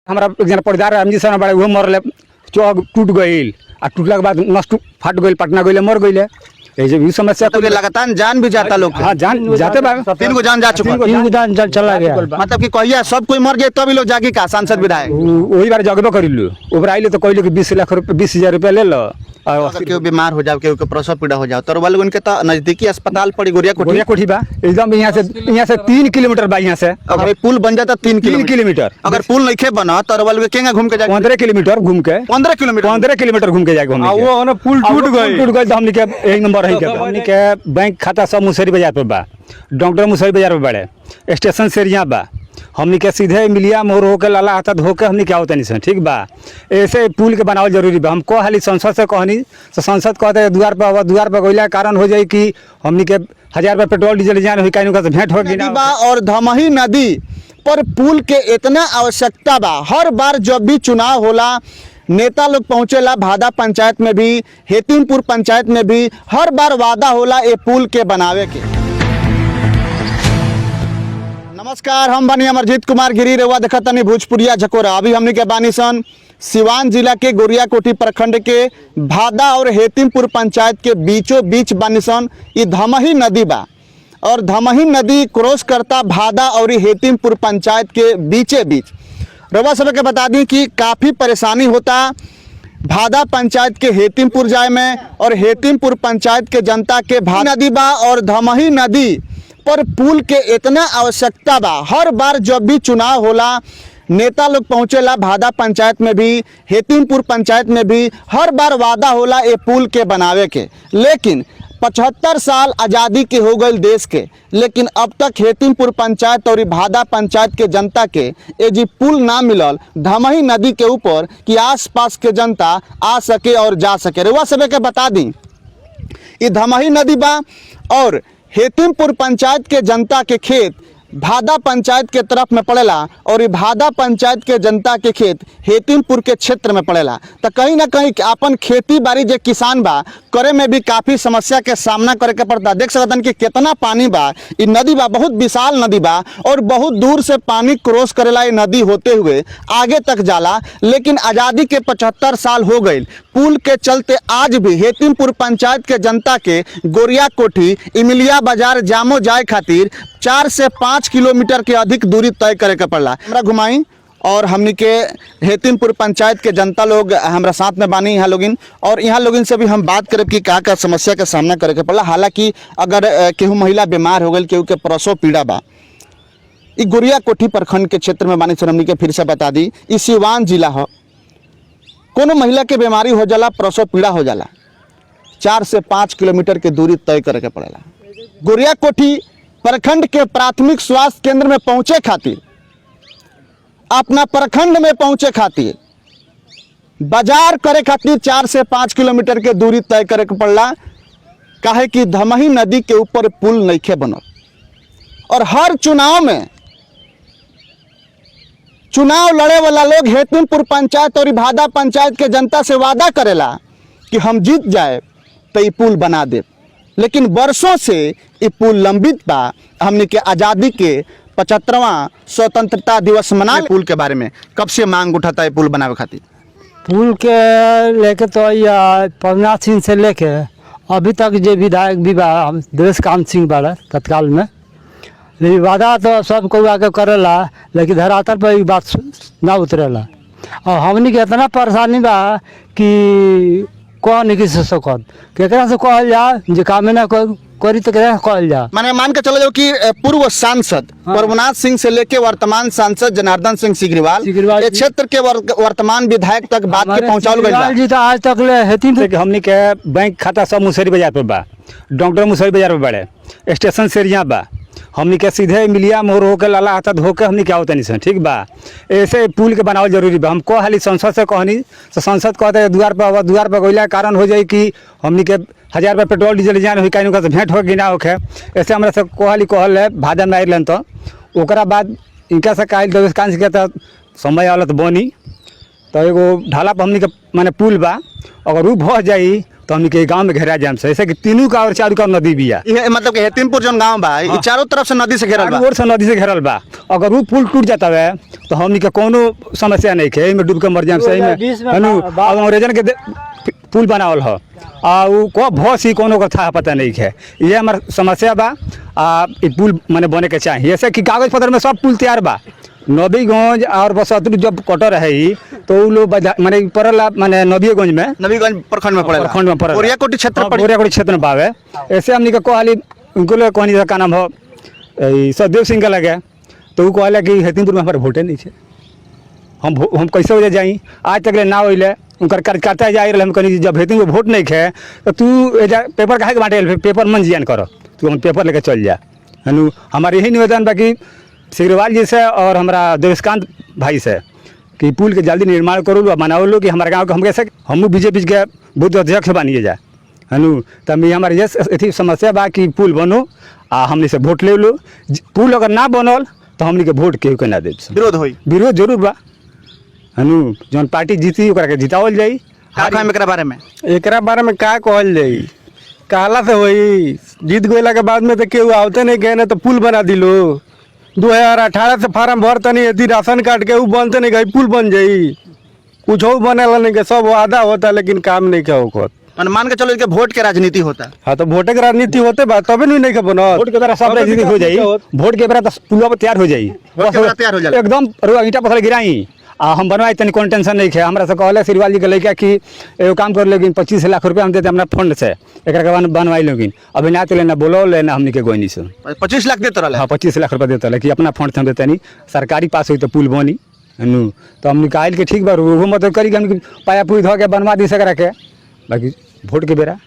हमारा एक जना पड़दार रामजी सर बड़े वो मरले चौक टूट गई आ टूटला के बाद नस फाट गई पटना गई मर गई ये समस्या तो लगातार जान भी जाता लोग हाँ जान जाते बा 3 गो जान जा चुका तीन गो जान चला गया मतलब कि कहिया सब कोई मर गए तब लोग जागी का सांसद विधायक वही बार जगबे करिलु ओबर आइले तो कहले कि 20 लाख रुपए 20,000 रुपया ले लो अगर केहू बीमार हो जाओ केहू के प्रसव पीड़ा हो जाओ तो वाले उनके तो नजदीकी अस्पताल पड़ी गोरिया कोठी बा एकदम यहाँ से 3 किलोमीटर बा यहाँ से अगर पुल बन जाता 3 किलोमीटर अगर पुल नहीं बना तो वाले केंगा घूम के जाए 15 किलोमीटर घूम के 15 किलोमीटर घूम के जाएगा वो ना पुल टूट गई तो हमने के एक नंबर है हमने के बैंक खाता सब मुसहरी बाजार पे बा डॉक्टर मुसहरी बाजार पे बड़े स्टेशन से यहाँ बा हमने के सीधे मिलिया मोर होके लाला हाथ धोके हमने क्या होता नहीं ठीक बा ऐसे पुल के बनावल जरूरी बा हम को हाली संसद से कहनी तो संसद कहते द्वार पर गइला कारण हो जाए कि हमने के 1000 रुपया पेट्रोल डीजल जान हुई कहीं का भेंट हो गई बा और धमही नदी पर पुल के इतना आवश्यकता बा हर बार जब भी चुनाव होला नेता लोग पहुंचेला भादा पंचायत में भी हेतिमपुर पंचायत में भी हर बार वादा होला ये पुल के बनावे के। नमस्कार, हम बानी अमरजीत कुमार गिरी रेवा देखतनी भोजपुरिया झकोरा। अभी हमने के बानी सन सिवान जिला के गोरियाकोठी प्रखंड के भादा और हेतिमपुर पंचायत के बीचों बीच बानी सन ये धमही नदी बा और धमही नदी क्रॉस करता भादा और हेतिमपुर पंचायत के बीचे बीच। रवा सब के बता दी कि काफ़ी परेशानी होता भादा पंचायत के हेतिमपुर जाए में और हेतिमपुर पंचायत के जनता के भादा नदी बा और धमही नदी पर पुल के इतना आवश्यकता बा हर बार जब भी चुनाव होला नेता लोग पहुंचेला भादा पंचायत में भी हेतिमपुर पंचायत में भी हर बार वादा होला ये पुल के बनावे के। लेकिन 75 साल आज़ादी के हो गए देश के, लेकिन अब तक हेतिमपुर पंचायत और भादा पंचायत के जनता के ये जी पुल ना मिलल धमही नदी के ऊपर कि आसपास के जनता आ सके और जा सके। रुआ सब के बता दी ये धमही नदी बा और हेतिमपुर पंचायत के जनता के खेत भादा पंचायत के तरफ में पड़ेला और ये भादा पंचायत के जनता के खेत हेतिमपुर के क्षेत्र में पड़ेला। तो कहीं ना कहीं अपन खेती बाड़ी जो किसान बा करे में भी काफ़ी समस्या के सामना करे के पड़ता। देख सकतन कि कितना पानी बा, ये नदी बा बहुत विशाल नदी बा और बहुत दूर से पानी क्रॉस करेला ये नदी होते हुए आगे तक जाला। लेकिन आज़ादी के 75 साल हो गए पुल के चलते आज भी हेतिमपुर पंचायत के जनता के गोरियाकोठी इमिलिया बाजार जामो जाए खातिर 4 से 5 किलोमीटर के अधिक दूरी तय करे के पड़ला। हमरा घुमाई और हमने के हेतिमपुर पंचायत के जनता लोग हमारा साथ में बानी यहाँ लोगिन और यहाँ लोगिन से भी हम बात करें कि क्या समस्या का सामना करे के पड़ला। हालांकि अगर केहू महिला बीमार हो गई केहू के प्रसव पीड़ा बा ई गोरियाकोठी प्रखंड के क्षेत्र में बानी सर हमने के फिर से बता दी ई सिवान जिला हो। कोनो महिला के बीमारी हो जाला प्रसव पीड़ा हो जाला 4 से 5 किलोमीटर के दूरी तय करे के पड़ेला। गोरियाकोठी प्रखंड के प्राथमिक स्वास्थ्य केंद्र में पहुंचे खातिर अपना प्रखंड में पहुंचे खातिर बाजार करे खातिर 4 से 5 किलोमीटर के दूरी तय करे के पड़ला। काहे कि धमही नदी के ऊपर पुल नइखे बनल और हर चुनाव में चुनाव लड़े वाला लोग हेतिमपुर पंचायत और भादा पंचायत के जनता से वादा करेला कि हम जीत जाए तो ये पुल बना दे। लेकिन वर्षों से ये पुल लंबित बा। हमने के आज़ादी के 75वां स्वतंत्रता दिवस मना पुल के बारे में कब से मांग उठाता है पुल बनावे खातिर? पुल के लेके तो या पवनाथ सिंह से लेके अभी तक जो विधायक भी बा देवेश कांत सिंह बाड़ा तत्काल में, लेकिन वादा तो सब कोई आके करेला लेकिन धरातल पर बात ना उतरेला। और हमनी के इतना परेशानी बा कि कह नहीं किसी सकत केकरा से कहल जा जे काम ना करी तो केकरा कहल जा। माने मान के चलो जो कि पूर्व सांसद प्रभुनाथ सिंह से लेके वर्तमान सांसद जनार्दन सिंह सिग्रीवाल ये क्षेत्र के वर्तमान विधायक तक बात के पहुंचावल गइल जी तो आज तक ले हेतिमपुर हमनी के बैंक खाता सब मुसहरी बाजार पे बा डॉक्टर मुसहरी बाजार पे बड़े स्टेशन से यहाँ बा हमनी के सीधे मिलिया मोर होके लाला हाथ धोके हमनी क्या होता नहीं ठीक बा ऐसे पुल के बनावल जरूरी बा। हम को हाली संसद से कहनी तो संसद कहते द्वार पर गइला कारण हो जाए कि हमनी के 1000 रुपया पेट्रोल डीजल जान हुई कहीं का भेंट हो ना होके ऐसे हमरा से कोहाली कहल है भादा में आइलन तो ओकरा बाद इनका से कहल देवेश कांत के तो समय वाला तो बनी तो एगो ढाला पर हमनी के माने पुल बा अगर ऊ भस जाई तो हमनी के गाँव में घेरा जाम से, ऐसे कि तीनों का और चारों का नदी बिया, ये मतलब कि हेतिमपुर जौन गांव बा ई चारों तरफ से नदी से घेरल बा। चारों ओर से नदी से घेरल बा। अगर वो पुल टूट जाता है तो हमनी के कोनो समस्या नहीं है, में डूब के मर जाम से। अंग्रेजन के पुल बनावल हो आ उ को भौस ही कोनो का था पता नहीं है, ये हमार समस्या बा। ई पुल माने बने के चाहिए, ऐसे कि कागज पत्र में सब पुल तैयार बा। नबीगंज और बसंतपुर जब कटर है तो उ लोग माने पड़ला माने नबीगंज में, नबीगंज प्रखंड में पड़ेला, प्रखंड में पड़ेला, गोरियाकोटी क्षेत्र पड़ी, गोरियाकोटी क्षेत्र में पावे। ऐसे हमनी के कहली उनको लोग कहनी का नाम हो सदेव सिंह का लगे, तो उ कहला कि हेतिमपुर में हमारे वोटे नहीं है, हम कैसे हो जाई, आज तक ले ना होइले। उनकर कार्यकर्ता जा रहे हम कहनी जब हेतिम में वोट नहीं है तो तू पेपर काहे के बांटे, पेपर मन जियान करो, तू हम पेपर लेके चल जा। हनु हमारे यही निवेदन बा कि सिग्रीवाल जी से और हमारा देवेशकांत भाई से कि पुल के जल्दी निर्माण करो लो, बनाओ लो कि हमारे गाँव के हम कैसे हम बीजेपी के बुद्ध अध्यक्ष बनिए जाए। हनु तब हमारे ये अथी समस्या बा कि पुल बनो आ हमने से वोट ले लो। पुल अगर ना बनल तो हमने के वोट केहू के ना दे, विरोध होई, विरोध जरूर बा। हनु जौन पार्टी जीती ओकरा के जितावल जाई। एकरा बारे में का कहल जाई, कहला से होई, जीत गइला के बाद में तो केहू आवते नहीं गए ना तो पुल बना दिलो। 2018 से फार्म भरते नहीं, यदि राशन कार्ड के ऊ बनते नहीं गई पुल बन जाई, कुछ बनेला नहीं के, सब वादा होता लेकिन काम नहीं क्या होकर। मान के चलो कि वोट के राजनीति होता। हाँ तो वोटे के राजनीति होते बा तबे नहीं के बनत, वोट के बेरा सब राजनीति हो जाई, वोट के बेरा तो पुलवा तैयार हो जाई, तैयार हो जाए एकदम ईटा पत्थर गिराई आ हम बनवाई, तनी कोनो टेंशन नहीं है। हमरा से कहले सिरवाल जी के लड़का कि एगो काम कर लेकिन 25 लाख रुपया हम देते हमरा फंड से, एक बनवाई लेकिन अभी ना तो लेना बोलो लेना हमनी के गोइनी से 25 लाख देते रहे। हाँ 25 लाख रुपया देते रहे कि अपना फंड से हम देते नहीं, सरकारी पास हुई तो पुल बनी। हनु तो हमने कहा कि ठीक बा वो मतलब करी कि हम पाया पुई धो के बनवा दी सकरा के, बाकी वोट के बेरा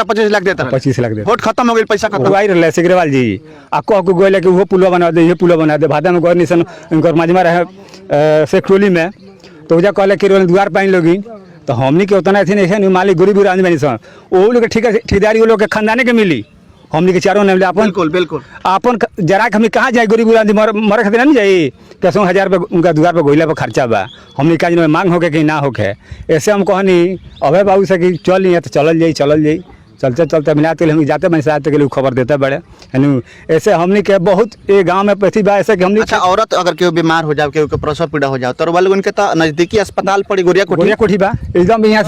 25 लाख देता रहे। 25 लाख दे, वोट खत्म हो गई, पैसा खत्म आई रहे सिग्रीवाल जी आ कह के गोले कि वो पुलवा बना दे, ये पुलवा बना दे। भादा में गौर सन उनकर मजमा रहे सेक्टोली में, तो उजा कहले कि द्वार पाइन लोगिन, तो हमनी के उतना अथी नहीं है, मालिक गरीब आदमी बनी सन, वो लोग ठेकेदारी वो लोग के खानदाने के मिली, हमनी के चारों ने अपन बिल्कुल अपन जरा के हम कहाँ जाए, गरीब आदमी मरे खातिर नहीं जाई, कैसों 1000 रुपये उनका द्वार पर गोइला पर खर्चा बा, हमनी का में मांग होके कि ना होके। ऐसे हम कहनी अभय बाबू से कि चल नहीं है तो चलल जाई, चलते चलते बिना तेल हम जाते मैं साथ के लिए खबर देते बड़े। है ऐसे हमनी के बहुत ये गांव में प्रतिभा ऐसे कि हमनी। अच्छा, औरत अगर केहू बीमार हो जाओ, केहू के प्रसव पीड़ा हो जाओ, तो वाले उनके तो नजदीकी अस्पताल पड़ी गोरियाकोठी बा, एकदम यहाँ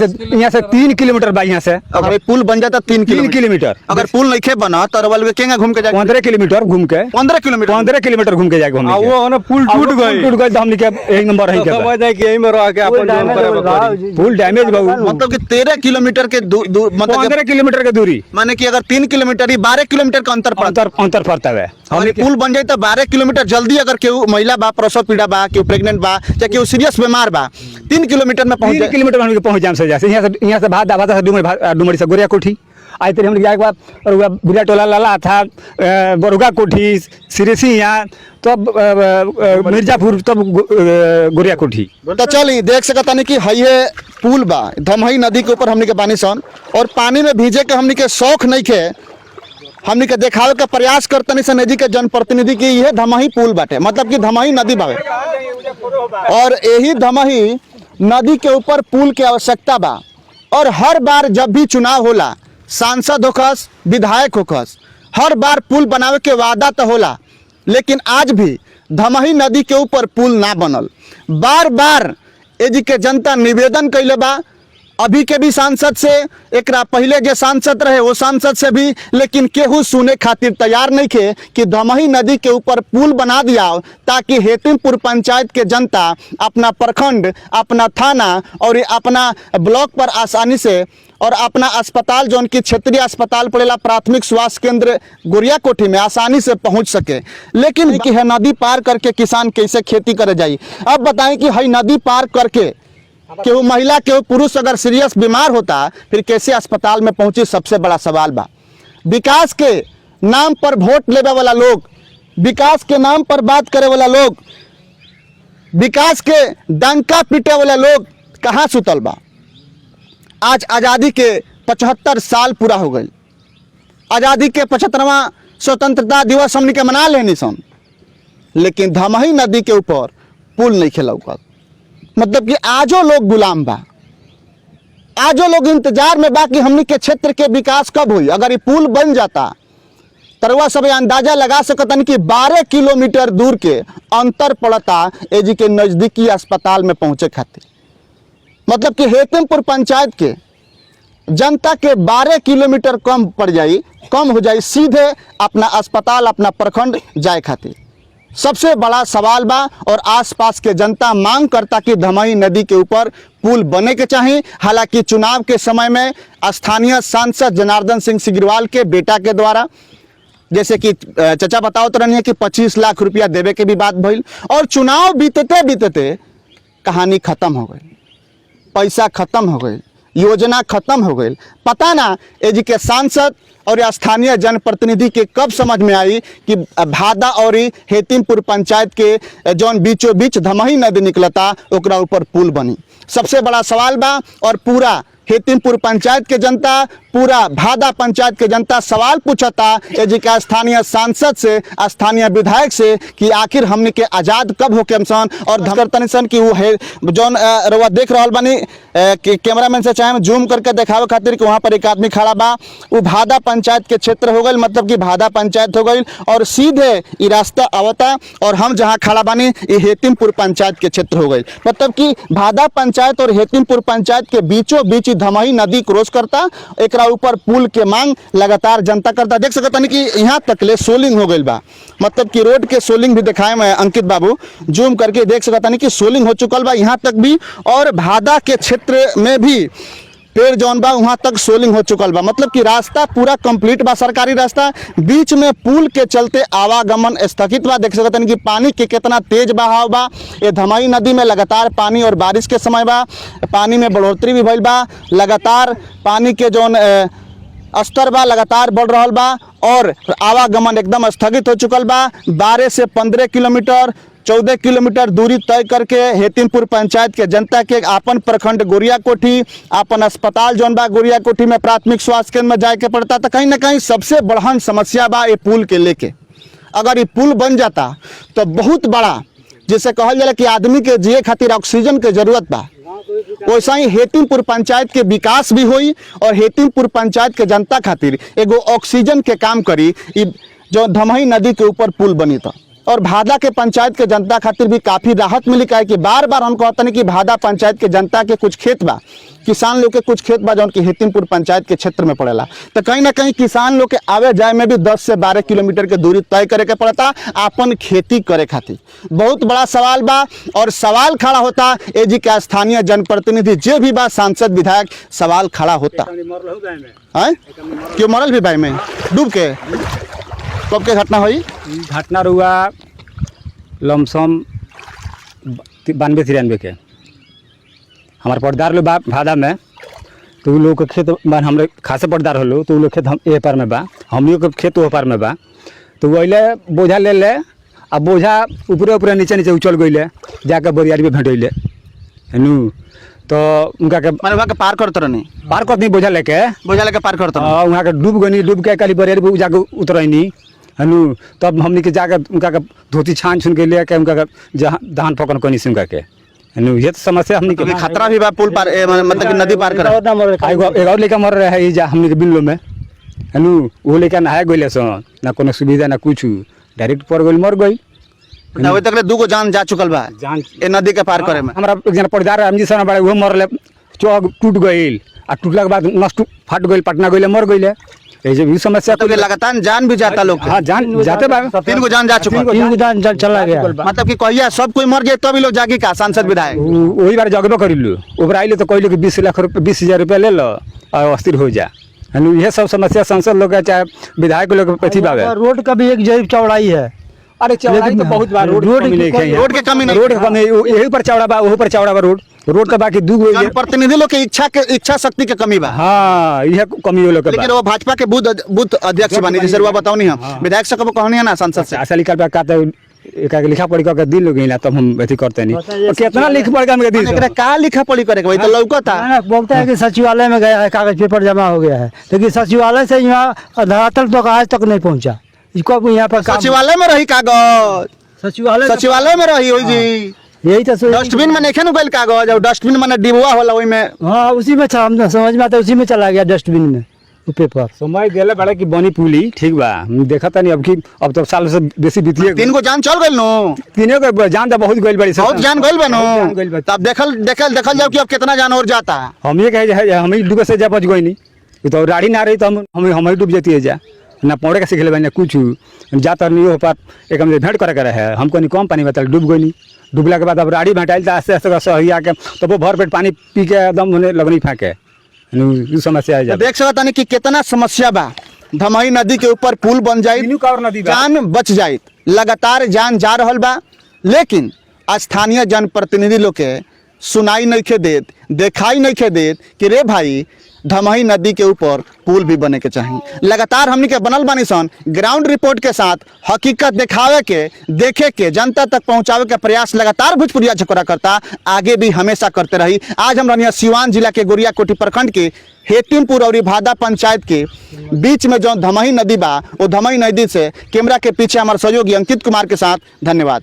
से 3 किलोमीटर बा। यहाँ से अगर पुल बन जाता 3 किलोमीटर, अगर पुल नहीं बना तो वाले केंगा घूम के जाए 15 किलोमीटर घूम के 15 किलोमीटर घूम के जाएगा। वो ना पुल टूट गए तो हमनी के एक नंबर है समझ जाए कि यही में रह के अपन पुल डैमेज बा, मतलब कि 13 किलोमीटर के मतलब 15 किलोमीटर के दूरी, माने कि अगर 3 किलोमीटर ही 12 किलोमीटर का अंतर पड़ता है। और पुल बन जाए तो 12 किलोमीटर जल्दी, अगर केहू महिला बा, प्रसव पीड़ा बा, केहू प्रेग्नेंट बा, चाहे केहू सीरियस बीमार बा, 3 किलोमीटर में पहुंच 3 किलोमीटर हम पहुंच जाम से जैसे यहाँ से भादा डुमरी से गोरियाकोठी आई तेरे हम जाए बुढ़िया टोला लाला था, बरुगा कोठी सिरेसी, यहाँ तब मिर्जापुर, तब गोरियाकोठी। तो चलिए देख सकता नहीं कि है पुल बा धमही नदी के ऊपर हमनी के बानी सन, और पानी में भीजे के हमनी के शौक नहीं के, हमनी के देखावे का प्रयास करतनी सन जी के जनप्रतिनिधि की यह धमही पुल बाटे, मतलब कि धमही नदी बावे, और यही धमही नदी के ऊपर पुल की आवश्यकता बा। और हर बार जब भी चुनाव होला, सांसद होखस, विधायक होखस, हर बार पुल बनावे के वादा तो होला, लेकिन आज भी धमही नदी के ऊपर पुल ना बनल। बार बार एजी के जनता निवेदन कैले बा, अभी के भी सांसद से, एकरा पहले जो सांसद रहे वो सांसद से भी, लेकिन केहू सुने खातिर तैयार नहीं थे कि धमही नदी के ऊपर पुल बना दिया, ताकि हेतिमपुर पंचायत के जनता अपना प्रखंड, अपना थाना और अपना ब्लॉक पर आसानी से, और अपना अस्पताल जो उनकी क्षेत्रीय अस्पताल पड़ेला प्राथमिक स्वास्थ्य केंद्र गोरियाकोठी में आसानी से पहुंच सके। लेकिन कि है नदी पार करके किसान कैसे खेती करे जाई। अब बताएं कि है नदी पार करके केहू महिला केहू पुरुष अगर सीरियस बीमार होता फिर कैसे अस्पताल में पहुंची, सबसे बड़ा सवाल बा। विकास के नाम पर वोट लेवे वाला लोग, विकास के नाम पर बात करे वाला लोग, विकास के डंका पीटे वाला लोग कहाँ सुतल बा। आज आज़ादी के 75 साल पूरा हो गए, आज़ादी के 75वां स्वतंत्रता दिवस हमने के मना लेनी सन, लेकिन धमही नदी के ऊपर पुल नहीं खेलौकत, मतलब कि आजो लोग गुलाम बा। आजो लोग इंतजार में बाकी हमनी के क्षेत्र के विकास कब हुई। अगर ये पुल बन जाता तरवा सब अंदाजा लगा सकतन कि 12 किलोमीटर दूर के अंतर पड़ता एजी के नजदीकी अस्पताल में पहुंचे खातिर। मतलब कि हेतिमपुर पंचायत के जनता के 12 किलोमीटर कम हो जाई सीधे अपना अस्पताल अपना प्रखंड जाए खातिर। सबसे बड़ा सवाल बा और आसपास के जनता मांग करता कि धमई नदी के ऊपर पुल बने के चाहिए। हालांकि चुनाव के समय में स्थानीय सांसद जनार्दन सिंह सिग्रीवाल के बेटा के द्वारा जैसे कि चचा बताओ तो रही है कि 25 लाख रुपया देवे के भी बात भइल और चुनाव बीतते बीतते कहानी खत्म हो गई, पैसा खत्म हो गई, योजना खत्म हो गई। पता ना एजी के सांसद और स्थानीय जनप्रतिनिधि के कब समझ में आई कि भादा और हेतिमपुर पंचायत के जौन बीचों बीच धमही नदी निकलता ओकरा ऊपर पुल बनी। सबसे बड़ा सवाल बा और पूरा हेतिमपुर पंचायत के जनता, पूरा भादा पंचायत के जनता सवाल पूछता एजी के स्थानीय सांसद से, स्थानीय विधायक से कि आखिर हमने के आज़ाद कब होके हमसन और धमकतनी सन कि वो है जौन रउआ देख रहा बानी कि कैमरामैन से चाहे जूम करके दिखावे खातिर कि वहाँ पर एक आदमी खड़ा बा। वो भादा पंचायत के क्षेत्र हो गई, मतलब कि भादा पंचायत हो गई और सीधे ये रास्ता आवता और हम जहाँ खड़ा बानी ये हेतिमपुर पंचायत के क्षेत्र हो गई। मतलब कि भादा पंचायत और हेतिमपुर पंचायत के बीचों बीच धमही नदी क्रॉस करता, एक ऊपर पुल के मांग लगातार जनता करता। देख सकता नहीं कि यहाँ तक ले सोलिंग हो गई बा, मतलब कि रोड के सोलिंग भी दिखाए मैं अंकित बाबू जूम करके देख सकता नहीं कि सोलिंग हो चुकल बा यहाँ तक भी और भादा के क्षेत्र में भी पेड़ जौन बा वहाँ तक सोलिंग हो चुकल बा। मतलब कि रास्ता पूरा कंप्लीट बा, सरकारी रास्ता, बीच में पुल के चलते आवागमन स्थगित बा। देख सकते हैं कि पानी के कितना तेज बहाव बा। ये धमई नदी में लगातार पानी और बारिश के समय बा पानी में बढ़ोतरी भी भइल बा, लगातार पानी के जौन स्तर बा लगातार बढ़ रहा बा और आवागमन एकदम स्थगित हो चुकल बा। 12 से 15 किलोमीटर 14 किलोमीटर दूरी तय करके हेतिमपुर पंचायत के जनता के आपन प्रखंड गोरिया कोठी, आपन अस्पताल जौन बा गोरिया कोठी में प्राथमिक स्वास्थ्य केंद्र में जाए के पड़ता। तो कहीं ना कहीं सबसे बड़हन समस्या बा ये पुल के लेके। अगर ये पुल बन जाता तो बहुत बड़ा, जैसे कहल जाला कि आदमी के जिए खातिर ऑक्सीजन के जरूरत बा, वैसा ही हेतिमपुर पंचायत के विकास भी हुई और हेतिमपुर पंचायत के जनता खातिर एगो ऑक्सीजन के काम करी जो धमही नदी के ऊपर पुल बनी था। और भादा के पंचायत के जनता खातिर भी काफ़ी राहत मिली है कि बार बार हम कहते हैं कि भादा पंचायत के जनता के कुछ खेत बा, किसान लोग के कुछ खेत बा जौन कि हेतिमपुर पंचायत के क्षेत्र में पड़ेला। तो कहीं ना कहीं किसान लोग के आवे जाए में भी 10 से 12 किलोमीटर के दूरी तय करे के पड़ता अपन खेती करे खातिर। बहुत बड़ा सवाल बा और सवाल खड़ा होता एजी के स्थानीय जनप्रतिनिधि जे भी बा, सांसद विधायक, सवाल खड़ा होता है क्यों मरल भी भाई में डूब के कब के घटना हुई? घटना रुआ लमसम 92-93 के हमारे पटदार लोग बा भादा में, तो वो लोग के खेत मान हमरे खासे पटदार होलो तो वो लोग खेत हम ए पार में बा, हम के खेत ओ पार में बा। तो वही बोझा ले ले आ बोझा ऊपरे ऊपरे नीचे नीचे उछल गई जाकर बोरियारी में भेटैले नू। तो उनका के माने वहाँ के पार करते रहनी, पार करती बोझा लेके पार करते वहाँ के डूब गई, डूब के कल बोरियारी पर जाकर उतरनी हनु। तब हमने के जाकर उनका के धोती छान छुन के ले के उनका के जहाँ धान पकन कोनी से उनका के हनु। ये तो समस्या हमने के खतरा भी बा पुल पार मतलब कि नदी पार कर एक और लेकर मर रहे है जा हमने के बिल्लो में हनु। वो लेकर नहाए गई सो ना कोनो सुविधा ना कुछ, डायरेक्ट पड़ गई मर गई। अभी तक 2 जान जा चुकल बा जान ए नदी के पार करे में। हमारा एक जना पटदार रामजी सर बड़े वो मरले, चौक टूट गई आ टूटला के बाद नष्ट फट गई, पटना गई मर गई। ऐसे भी समस्या तो लगातार जान भी जाता लोग। हाँ जान जाते बा, 3 जान जा चुका, 3 जान चला गया। मतलब कि कहिया सब कोई मर गए तभी लोग जागी का सांसद विधायक वही बार जगबो करिलु ओबरा आइले तो कहले कि 20 लाख रुपये 20,000 रुपया ले लो और अस्थिर हो जा। ये सब समस्या सांसद लोग चाहे विधायक लोग पथी बावे। रोड का भी एक जरीब चौड़ाई है। अरे चौड़ाई तो बहुत बार रोड के कमी नहीं, रोड के कमी यही पर चौड़ा बा वही पर चौड़ा बा रोड तो बाकी 2 प्रतिनिधि लोग के इच्छा शक्ति के कमी बा। हाँ यह कमी लोग लेकिन वो भाजपा के बूथ अध्यक्ष बनी जैसे रुआ बताओनी हम विधायक से कब कहनी है ना सांसद से ऐसा लिखल बा का तो एक लिखा पढ़ी के दिल लोग तब हम अथी करते नहीं। कितना लिख पढ़ के हम दिल एकरा का लिखा पढ़ी करे के तो लौकता बोलता है कि सचिवालय में गया है, कागज पेपर जमा हो गया है, लेकिन सचिवालय से यहाँ धरातल तो आज तक नहीं पहुँचा। इसको यहाँ पर सचिवालय में रही कागज, सचिवालय में रही हुई जी यही तो डस्टबिन में नहीं गइल कागज और डस्टबिन में डिबुआ होला ओई में हाँ उसी में हम समझ में आता उसी में चला गया डस्टबिन में वो पेपर। समय दिले बड़े कि बनी पुली ठीक बा, देखा था नहीं अब तो साल से बेसी बीतिए 3 गो जान चल गइल नो, तीनों के जान तो बहुत गइल बड़ी बहुत जान गइल बनो। जान गइल बा। तब देखल जाओ कि अब कितना जान और जाता है। हम ये कहे हम ही डूबे से जा बच गई नहीं, ये तो गाड़ी ना रही तो हम ही डूब जाती है जा ना पौड़े का सीख ले ना कुछ जाता नहीं हो पा एक हमसे भेंट करे करे है हमको नहीं कम पानी बता डूब गई नहीं। डूबला के बाद अब गाड़ी भेटाइल तो आस्ते आस्ते सही आके तो वो भर पेट पानी पी के एकदम होने लगनी फेंके समस्या है। देख सकता नहीं कि कितना समस्या बा। धमही नदी के ऊपर पुल बन जाए जान बच जाए, लगातार जान जा रहल बा, लेकिन स्थानीय जनप्रतिनिधि लोग के सुनाई नहीं खे देत, देखाई नहीं खे देत कि रे भाई धमही नदी के ऊपर पुल भी बने के चाहिए। लगातार हमनी के बनल बानी सन ग्राउंड रिपोर्ट के साथ हकीकत दिखावे के, देखे के, जनता तक पहुंचावे के प्रयास लगातार भोजपुरिया झकोरा करता, आगे भी हमेशा करते रही। आज हम रहनी सिवान जिला के गोरियाकोठी प्रखंड के हेतिमपुर और भादा पंचायत के बीच में जो धमही नदी बा, वो धमही नदी से कैमरा के पीछे हमारे सहयोगी अंकित कुमार के साथ। धन्यवाद।